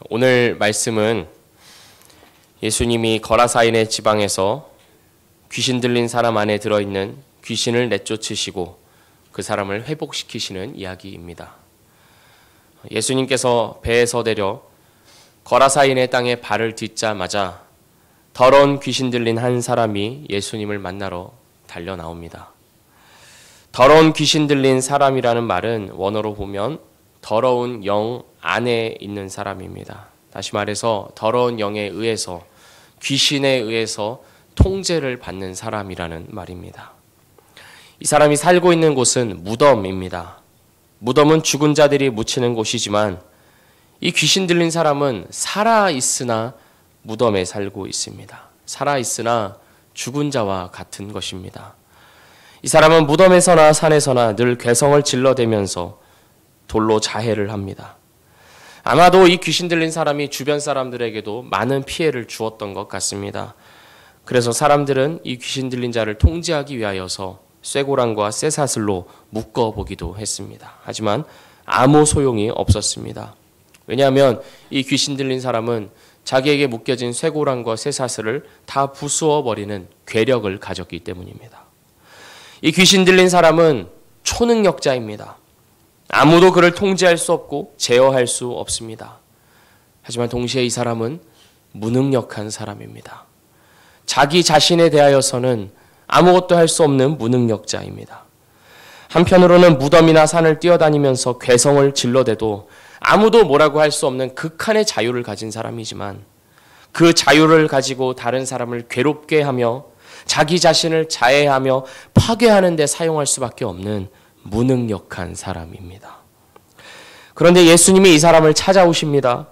오늘 말씀은 예수님이 거라사인의 지방에서 귀신 들린 사람 안에 들어있는 귀신을 내쫓으시고 그 사람을 회복시키시는 이야기입니다. 예수님께서 배에서 내려 거라사인의 땅에 발을 딛자마자 더러운 귀신 들린 한 사람이 예수님을 만나러 달려 나옵니다. 더러운 귀신 들린 사람이라는 말은 원어로 보면 더러운 영 안에 있는 사람입니다. 다시 말해서 더러운 영에 의해서, 귀신에 의해서 통제를 받는 사람이라는 말입니다. 이 사람이 살고 있는 곳은 무덤입니다. 무덤은 죽은 자들이 묻히는 곳이지만 이 귀신 들린 사람은 살아있으나 무덤에 살고 있습니다. 살아있으나 죽은 자와 같은 것입니다. 이 사람은 무덤에서나 산에서나 늘 괴성을 질러대면서 돌로 자해를 합니다. 아마도 이 귀신 들린 사람이 주변 사람들에게도 많은 피해를 주었던 것 같습니다. 그래서 사람들은 이 귀신 들린 자를 통제하기 위하여서 쇠고랑과 쇠사슬로 묶어보기도 했습니다. 하지만 아무 소용이 없었습니다. 왜냐하면 이 귀신 들린 사람은 자기에게 묶여진 쇠고랑과 쇠사슬을 다 부수어버리는 괴력을 가졌기 때문입니다. 이 귀신 들린 사람은 초능력자입니다. 아무도 그를 통제할 수 없고 제어할 수 없습니다. 하지만 동시에 이 사람은 무능력한 사람입니다. 자기 자신에 대하여서는 아무것도 할 수 없는 무능력자입니다. 한편으로는 무덤이나 산을 뛰어다니면서 괴성을 질러대도 아무도 뭐라고 할 수 없는 극한의 자유를 가진 사람이지만 그 자유를 가지고 다른 사람을 괴롭게 하며 자기 자신을 자해하며 파괴하는 데 사용할 수밖에 없는 무능력한 사람입니다. 그런데 예수님이 이 사람을 찾아오십니다.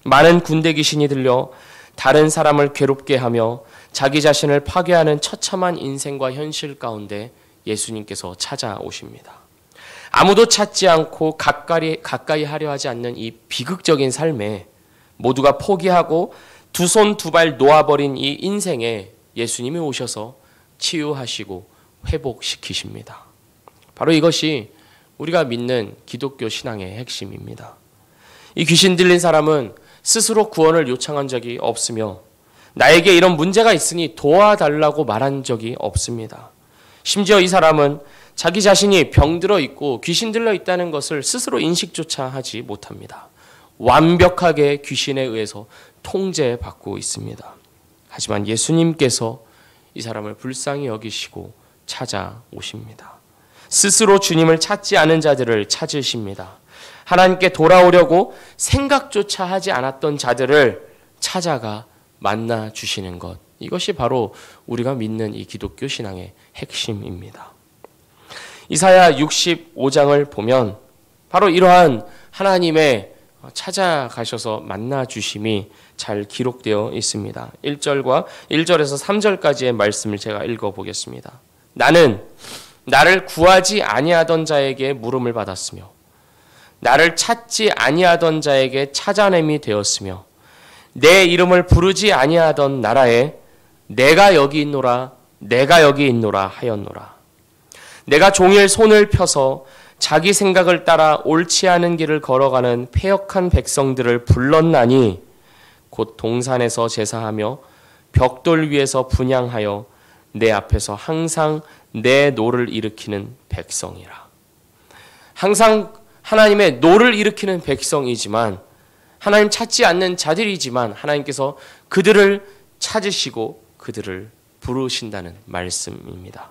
많은 군대 귀신이 들려 다른 사람을 괴롭게 하며 자기 자신을 파괴하는 처참한 인생과 현실 가운데 예수님께서 찾아오십니다. 아무도 찾지 않고 가까이 하려 하지 않는 이 비극적인 삶에 모두가 포기하고 두 손 두 발 놓아버린 이 인생에 예수님이 오셔서 치유하시고 회복시키십니다. 바로 이것이 우리가 믿는 기독교 신앙의 핵심입니다. 이 귀신 들린 사람은 스스로 구원을 요청한 적이 없으며 나에게 이런 문제가 있으니 도와달라고 말한 적이 없습니다. 심지어 이 사람은 자기 자신이 병들어 있고 귀신 들려 있다는 것을 스스로 인식조차 하지 못합니다. 완벽하게 귀신에 의해서 통제받고 있습니다. 하지만 예수님께서 이 사람을 불쌍히 여기시고 찾아오십니다. 스스로 주님을 찾지 않은 자들을 찾으십니다. 하나님께 돌아오려고 생각조차 하지 않았던 자들을 찾아가 만나 주시는 것. 이것이 바로 우리가 믿는 이 기독교 신앙의 핵심입니다. 이사야 65장을 보면 바로 이러한 하나님의 찾아가셔서 만나 주심이 잘 기록되어 있습니다. 1절에서 3절까지의 말씀을 제가 읽어보겠습니다. 나는 나를 구하지 아니하던 자에게 물음을 받았으며 나를 찾지 아니하던 자에게 찾아냄이 되었으며 내 이름을 부르지 아니하던 나라에 내가 여기 있노라 내가 여기 있노라 하였노라. 내가 종일 손을 펴서 자기 생각을 따라 옳지 않은 길을 걸어가는 패역한 백성들을 불렀나니 곧 동산에서 제사하며 벽돌 위에서 분향하여 내 앞에서 항상 내 노를 일으키는 백성이라. 항상 하나님의 노를 일으키는 백성이지만 하나님 찾지 않는 자들이지만 하나님께서 그들을 찾으시고 그들을 부르신다는 말씀입니다.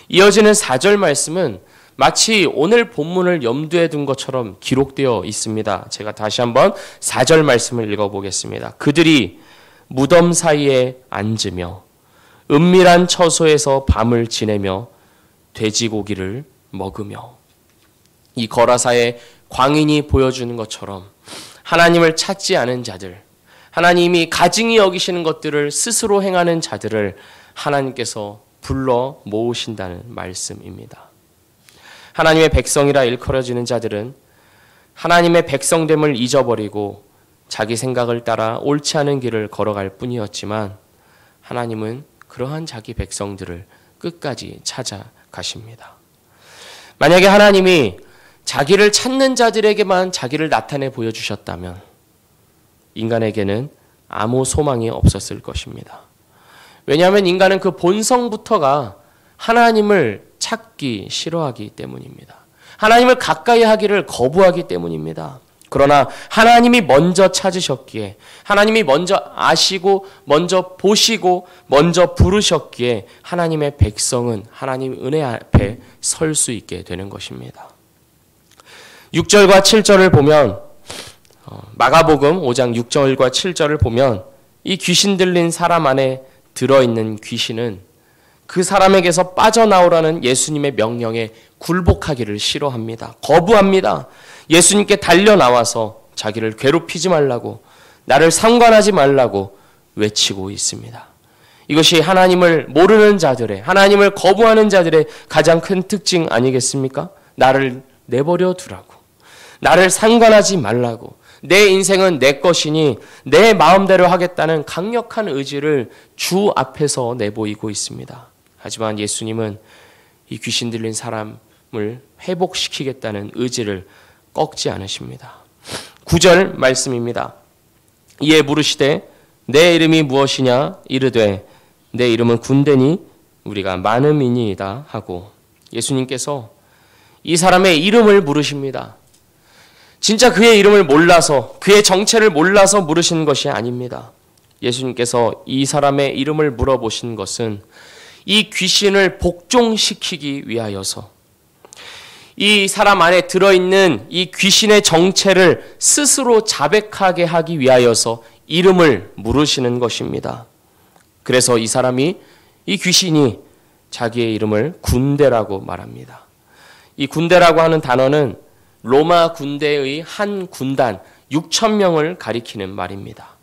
이어지는 4절 말씀은 마치 오늘 본문을 염두에 둔 것처럼 기록되어 있습니다. 제가 다시 한번 4절 말씀을 읽어보겠습니다. 그들이 무덤 사이에 앉으며 은밀한 처소에서 밤을 지내며 돼지고기를 먹으며. 이 거라사의 광인이 보여주는 것처럼 하나님을 찾지 않은 자들, 하나님이 가증히 여기시는 것들을 스스로 행하는 자들을 하나님께서 불러 모으신다는 말씀입니다. 하나님의 백성이라 일컬어지는 자들은 하나님의 백성됨을 잊어버리고 자기 생각을 따라 옳지 않은 길을 걸어갈 뿐이었지만 하나님은 그러한 자기 백성들을 끝까지 찾아가십니다. 만약에 하나님이 자기를 찾는 자들에게만 자기를 나타내 보여주셨다면 인간에게는 아무 소망이 없었을 것입니다. 왜냐하면 인간은 그 본성부터가 하나님을 찾기 싫어하기 때문입니다. 하나님을 가까이 하기를 거부하기 때문입니다. 그러나 하나님이 먼저 찾으셨기에, 하나님이 먼저 아시고 먼저 보시고 먼저 부르셨기에 하나님의 백성은 하나님 은혜 앞에 설 수 있게 되는 것입니다. 6절과 7절을 보면, 마가복음 5장 6절과 7절을 보면 이 귀신 들린 사람 안에 들어있는 귀신은 그 사람에게서 빠져나오라는 예수님의 명령에 굴복하기를 싫어합니다. 거부합니다. 예수님께 달려나와서 자기를 괴롭히지 말라고, 나를 상관하지 말라고 외치고 있습니다. 이것이 하나님을 모르는 자들의, 하나님을 거부하는 자들의 가장 큰 특징 아니겠습니까? 나를 내버려 두라고, 나를 상관하지 말라고, 내 인생은 내 것이니 내 마음대로 하겠다는 강력한 의지를 주 앞에서 내보이고 있습니다. 하지만 예수님은 이 귀신 들린 사람을 회복시키겠다는 의지를 꺾지 않으십니다. 9절 말씀입니다. 이에 물으시되 내 이름이 무엇이냐 이르되 내 이름은 군대니 우리가 많음이니이다 하고, 예수님께서 이 사람의 이름을 물으십니다. 진짜 그의 이름을 몰라서, 그의 정체를 몰라서 물으신 것이 아닙니다. 예수님께서 이 사람의 이름을 물어보신 것은 이 귀신을 복종시키기 위하여서, 이 사람 안에 들어있는 이 귀신의 정체를 스스로 자백하게 하기 위하여서 이름을 물으시는 것입니다. 그래서 이 귀신이 자기의 이름을 군대라고 말합니다. 이 군대라고 하는 단어는 로마 군대의 한 군단 6,000명을 가리키는 말입니다.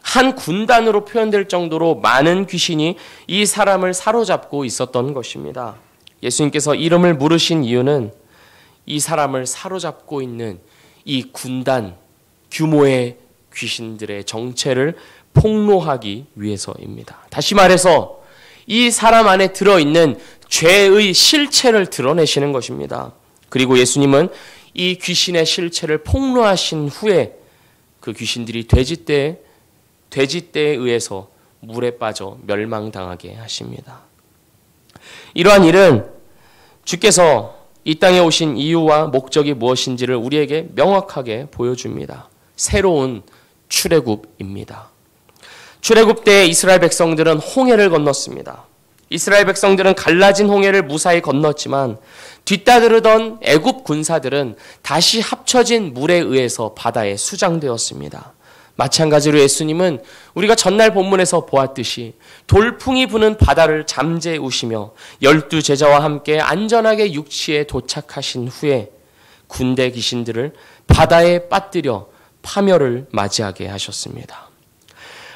한 군단으로 표현될 정도로 많은 귀신이 이 사람을 사로잡고 있었던 것입니다. 예수님께서 이름을 물으신 이유는 이 사람을 사로잡고 있는 이 군단 규모의 귀신들의 정체를 폭로하기 위해서입니다. 다시 말해서 이 사람 안에 들어있는 죄의 실체를 드러내시는 것입니다. 그리고 예수님은 이 귀신의 실체를 폭로하신 후에 그 귀신들이 돼지떼에 의해서 물에 빠져 멸망당하게 하십니다. 이러한 일은 주께서 이 땅에 오신 이유와 목적이 무엇인지를 우리에게 명확하게 보여줍니다. 새로운 출애굽입니다. 출애굽 때 이스라엘 백성들은 홍해를 건넜습니다. 이스라엘 백성들은 갈라진 홍해를 무사히 건넜지만 뒤따르던 애굽 군사들은 다시 합쳐진 물에 의해서 바다에 수장되었습니다. 마찬가지로 예수님은 우리가 전날 본문에서 보았듯이 돌풍이 부는 바다를 잠재우시며 12 제자와 함께 안전하게 육지에 도착하신 후에 군대 귀신들을 바다에 빠뜨려 파멸을 맞이하게 하셨습니다.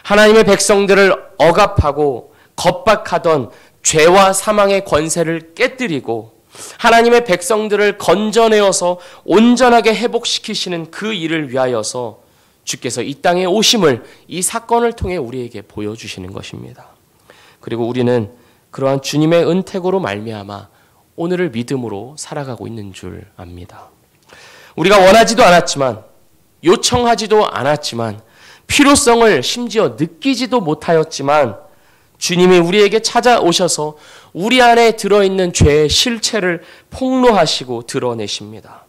하나님의 백성들을 억압하고 겁박하던 죄와 사망의 권세를 깨뜨리고 하나님의 백성들을 건져내어서 온전하게 회복시키시는 그 일을 위하여서 주께서 이 땅에 오심을 이 사건을 통해 우리에게 보여주시는 것입니다. 그리고 우리는 그러한 주님의 은택으로 말미암아 오늘을 믿음으로 살아가고 있는 줄 압니다. 우리가 원하지도 않았지만, 요청하지도 않았지만, 필요성을 심지어 느끼지도 못하였지만 주님이 우리에게 찾아오셔서 우리 안에 들어있는 죄의 실체를 폭로하시고 드러내십니다.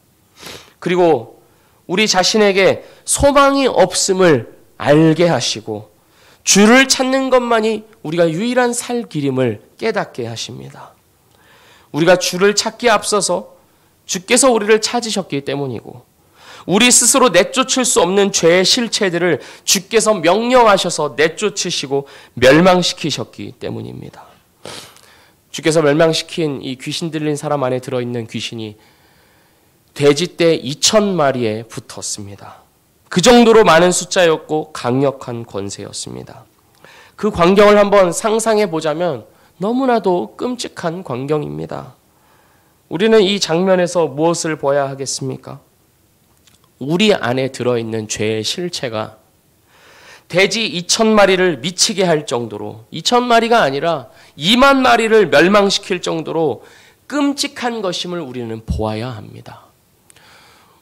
그리고 우리 자신에게 소망이 없음을 알게 하시고 주를 찾는 것만이 우리가 유일한 살 길임을 깨닫게 하십니다. 우리가 주를 찾기에 앞서서 주께서 우리를 찾으셨기 때문이고, 우리 스스로 내쫓을 수 없는 죄의 실체들을 주께서 명령하셔서 내쫓으시고 멸망시키셨기 때문입니다. 주께서 멸망시킨 이 귀신 들린 사람 안에 들어있는 귀신이 돼지떼 2,000마리에 붙었습니다. 그 정도로 많은 숫자였고 강력한 권세였습니다. 그 광경을 한번 상상해 보자면 너무나도 끔찍한 광경입니다. 우리는 이 장면에서 무엇을 보아야 하겠습니까? 우리 안에 들어있는 죄의 실체가 돼지 2,000마리를 미치게 할 정도로, 2,000마리가 아니라 2만 마리를 멸망시킬 정도로 끔찍한 것임을 우리는 보아야 합니다.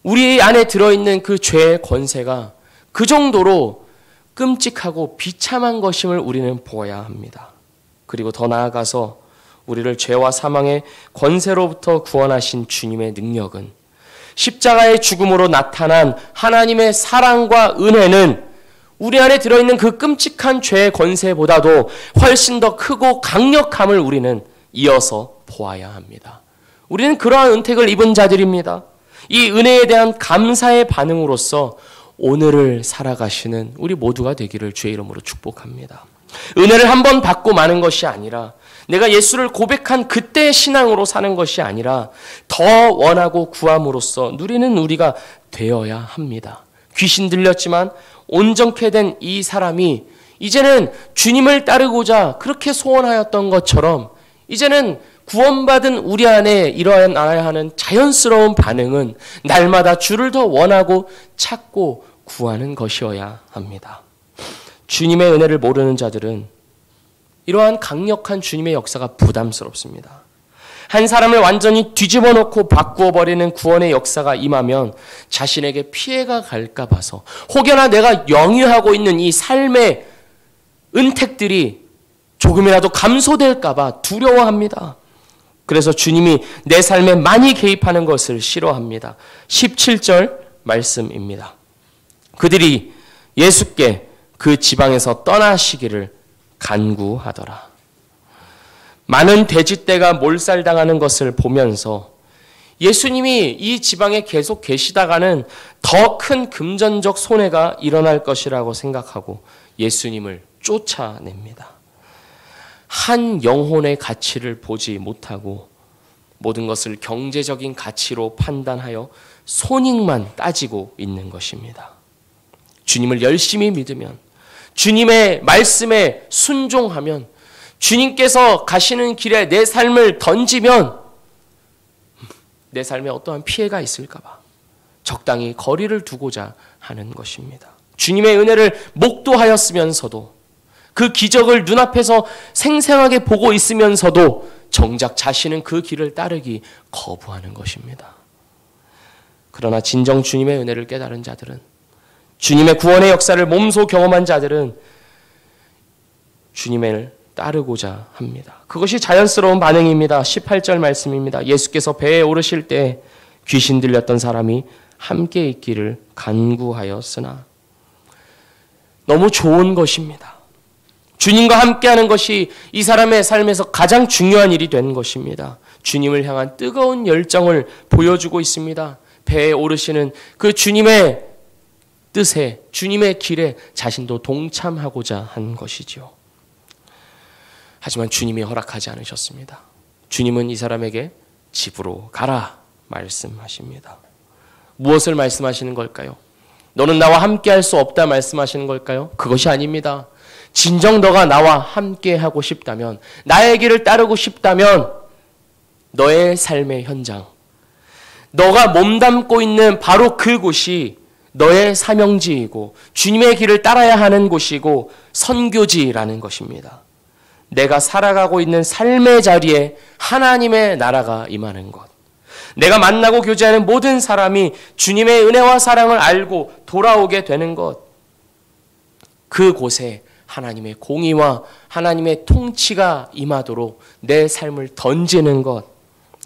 우리 안에 들어있는 그 죄의 권세가 그 정도로 끔찍하고 비참한 것임을 우리는 보아야 합니다. 그리고 더 나아가서 우리를 죄와 사망의 권세로부터 구원하신 주님의 능력은, 십자가의 죽음으로 나타난 하나님의 사랑과 은혜는 우리 안에 들어있는 그 끔찍한 죄의 권세보다도 훨씬 더 크고 강력함을 우리는 이어서 보아야 합니다. 우리는 그러한 은택을 입은 자들입니다. 이 은혜에 대한 감사의 반응으로서 오늘을 살아가시는 우리 모두가 되기를 주의 이름으로 축복합니다. 은혜를 한 번 받고 마는 것이 아니라, 내가 예수를 고백한 그때의 신앙으로 사는 것이 아니라 더 원하고 구함으로써 누리는 우리가 되어야 합니다. 귀신 들렸지만 온전케 된 이 사람이 이제는 주님을 따르고자 그렇게 소원하였던 것처럼, 이제는 구원받은 우리 안에 일어나야 하는 자연스러운 반응은 날마다 주를 더 원하고 찾고 구하는 것이어야 합니다. 주님의 은혜를 모르는 자들은 이러한 강력한 주님의 역사가 부담스럽습니다. 한 사람을 완전히 뒤집어 놓고 바꾸어 버리는 구원의 역사가 임하면 자신에게 피해가 갈까 봐서, 혹여나 내가 영위하고 있는 이 삶의 은택들이 조금이라도 감소될까 봐 두려워합니다. 그래서 주님이 내 삶에 많이 개입하는 것을 싫어합니다. 17절 말씀입니다. 그들이 예수께 그 지방에서 떠나시기를 간구하더라. 많은 돼지떼가 몰살당하는 것을 보면서 예수님이 이 지방에 계속 계시다가는 더 큰 금전적 손해가 일어날 것이라고 생각하고 예수님을 쫓아냅니다. 한 영혼의 가치를 보지 못하고 모든 것을 경제적인 가치로 판단하여 손익만 따지고 있는 것입니다. 주님을 열심히 믿으면, 주님의 말씀에 순종하면, 주님께서 가시는 길에 내 삶을 던지면 내 삶에 어떠한 피해가 있을까 봐 적당히 거리를 두고자 하는 것입니다. 주님의 은혜를 목도하였으면서도, 그 기적을 눈앞에서 생생하게 보고 있으면서도 정작 자신은 그 길을 따르기 거부하는 것입니다. 그러나 진정 주님의 은혜를 깨달은 자들은, 주님의 구원의 역사를 몸소 경험한 자들은 주님을 따르고자 합니다. 그것이 자연스러운 반응입니다. 18절 말씀입니다. 예수께서 배에 오르실 때 귀신 들렸던 사람이 함께 있기를 간구하였으나, 너무 좋은 것입니다. 주님과 함께하는 것이 이 사람의 삶에서 가장 중요한 일이 된 것입니다. 주님을 향한 뜨거운 열정을 보여주고 있습니다. 배에 오르시는 그 주님의 뜻에, 주님의 길에 자신도 동참하고자 한 것이죠. 하지만 주님이 허락하지 않으셨습니다. 주님은 이 사람에게 집으로 가라 말씀하십니다. 무엇을 말씀하시는 걸까요? 너는 나와 함께할 수 없다 말씀하시는 걸까요? 그것이 아닙니다. 진정 너가 나와 함께하고 싶다면, 나의 길을 따르고 싶다면 너의 삶의 현장, 너가 몸담고 있는 바로 그곳이 너의 사명지이고 주님의 길을 따라야 하는 곳이고 선교지라는 것입니다. 내가 살아가고 있는 삶의 자리에 하나님의 나라가 임하는 것, 내가 만나고 교제하는 모든 사람이 주님의 은혜와 사랑을 알고 돌아오게 되는 것, 그곳에 하나님의 공의와 하나님의 통치가 임하도록 내 삶을 던지는 것,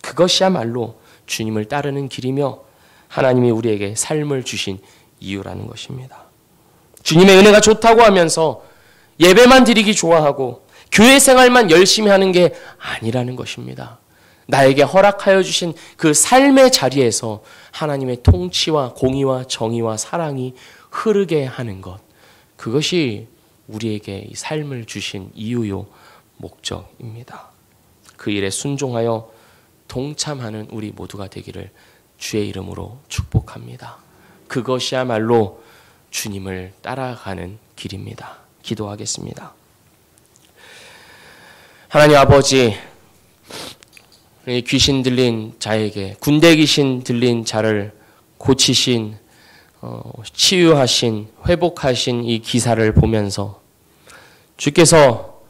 그것이야말로 주님을 따르는 길이며 하나님이 우리에게 삶을 주신 이유라는 것입니다. 주님의 은혜가 좋다고 하면서 예배만 드리기 좋아하고 교회 생활만 열심히 하는 게 아니라는 것입니다. 나에게 허락하여 주신 그 삶의 자리에서 하나님의 통치와 공의와 정의와 사랑이 흐르게 하는 것, 그것이 우리에게 이 삶을 주신 이유요 목적입니다. 그 일에 순종하여 동참하는 우리 모두가 되기를 주의 이름으로 축복합니다. 그것이야말로 주님을 따라가는 길입니다. 기도하겠습니다. 하나님 아버지, 귀신 들린 자에게, 군대 귀신 들린 자를 고치신, 치유하신, 회복하신 이 기사를 보면서 주께서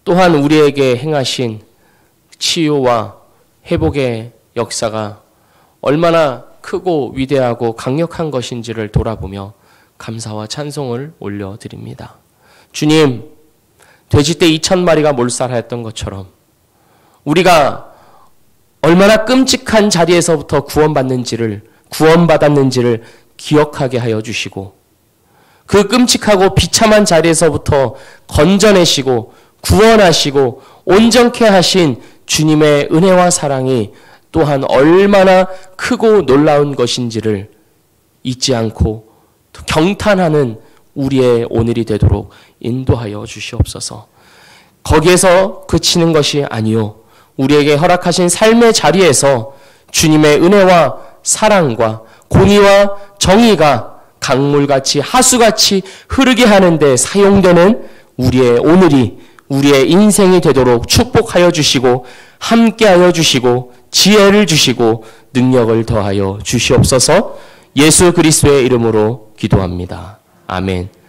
또한 우리에게 행하신 치유와 회복의 역사가 얼마나 크고 위대하고 강력한 것인지를 돌아보며 감사와 찬송을 올려드립니다. 주님, 돼지떼 2,000마리가 몰살하였던 것처럼 우리가 얼마나 끔찍한 자리에서부터 구원받았는지를 기억하게 하여 주시고, 그 끔찍하고 비참한 자리에서부터 건져내시고 구원하시고 온전케 하신 주님의 은혜와 사랑이 또한 얼마나 크고 놀라운 것인지를 잊지 않고 경탄하는 우리의 오늘이 되도록 인도하여 주시옵소서. 거기에서 그치는 것이 아니요, 우리에게 허락하신 삶의 자리에서 주님의 은혜와 사랑과 공의와 정의가 강물같이 하수같이 흐르게 하는데 사용되는 우리의 오늘이, 우리의 인생이 되도록 축복하여 주시고 함께하여 주시고 지혜를 주시고 능력을 더하여 주시옵소서. 예수 그리스도의 이름으로 기도합니다. 아멘.